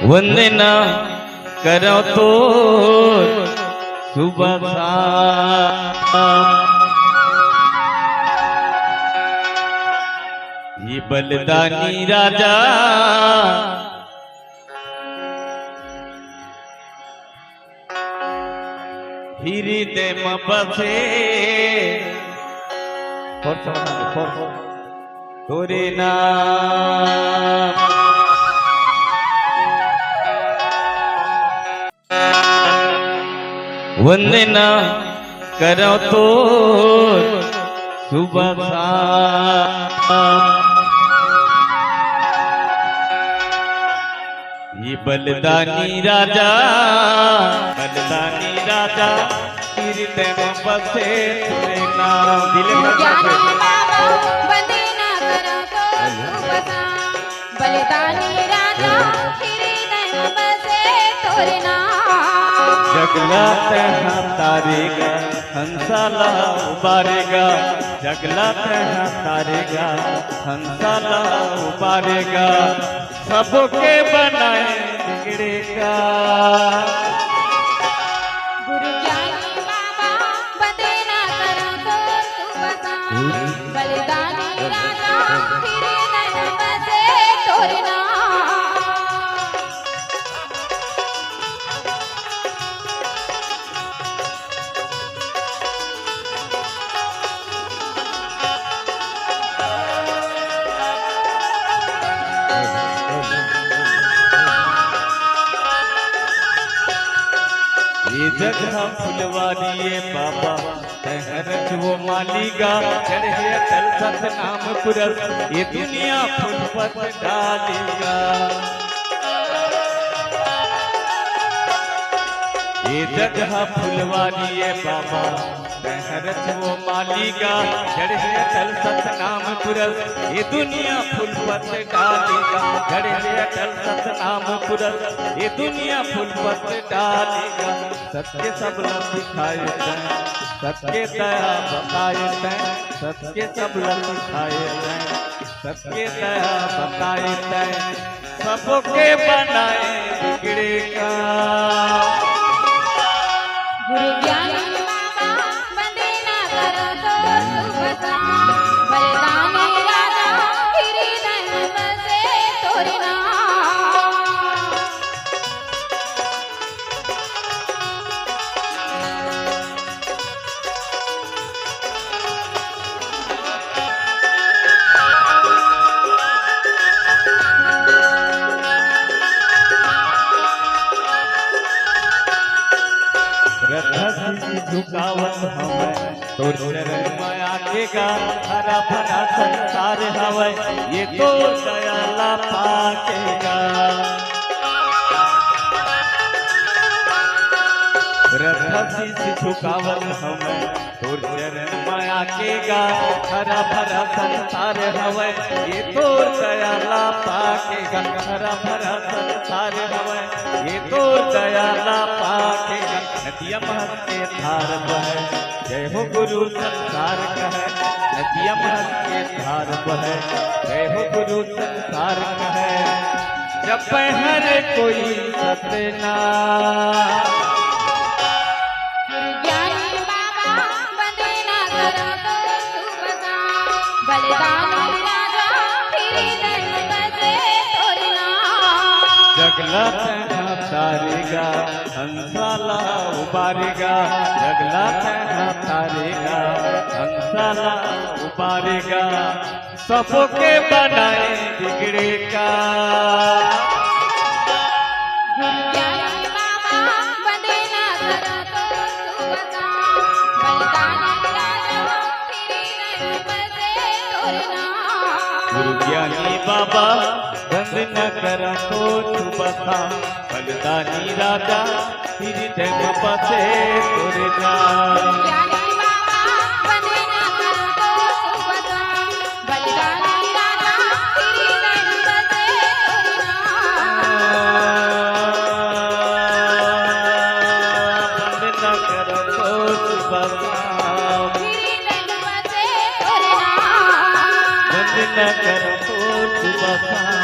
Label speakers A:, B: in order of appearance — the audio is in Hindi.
A: वंदना करो तो सुबह ये बलिदानी राजा हृदय में बसे तोरे नाम वंदना करो तो सुबह ये बलिदानी राजा हृदय में बसे तोरे नाम दिल में
B: वंदना करो तो सुबह बलिदानी राजा हृदय में बसे तोरे नाम
A: जगला तहाँ तारेगा हंसाला उबारेगा जगला तहाँ तारेगा हंसाला उबारेगा सबके बनाए बिगड़ेगा
B: गुरु ज्ञानी बाबा वंदना करो तो सुबह बलिदानी राजा हृदय में बसे तोरे नाम
A: ये जगह फुलवारी बाबा तहरच वो मालीगा चढ़े अटल सतनाम पुरस ये दुनिया फुलपत डालेगा ये जगह फुलवारी बाबा तहरच वो मालीगा चढ़े अटल सतनाम पुरस ये दुनिया फुलपत डालेगा चढ़े अटल सतनाम पुरस ये दुनिया फुलपत डालेगा सत्य सब लग दिखाए सत्य दया बताए सत्य सब लग दिखाए सत्य दया बताए सबके बनाए बिगड़ेगा
B: गुरु ज्ञानी बाबा वंदना करो तो सुबह बलिदानी राजा हृदय में बसे तोरे नाम
A: झुकावत हमें तो चरण में आकेगा हरा भरा संसार हवे ये तो दयाला पाकेगा झुकावत हमें तो चरण में आकेगा हरा भरा संसार हवे ये तो दयाला पाकेगा हरा भरा संसार हवे ये तो दयाला पाकेगा नदिया महत के धार बहे जय हो गुरु संसार कहे नदिया महत के धार बहे जय हो गुरु संसार कहे जब हर कोई सतना
B: ज्ञानी बाबा वंदना करो तो सुबह बलिदानी राजा हृदय में बसे तोरे नाम
A: जगला तहाँ तारेगा हंसाला उबारेगा जगला तहाँ तारेगा हंसाला उबारेगा सबके बनाए बिगड़ेगा
B: ज्ञानी बाबा वंदना करो तो सुबह बलिदानी राजा हृदय में बसे तोरे नाम
A: गुरु ज्ञानी बाबा वंदना करो तो सुबह बलिदानी राजा हृदय में बसे तोरे नाम
B: ज्ञानी बाबा वंदना करो तो सुबह बलिदानी राजा हृदय में बसे तोरे नाम
A: वंदना करो तो सुबह
B: हृदय में बसे तोरे नाम
A: वंदना करो तो सुबह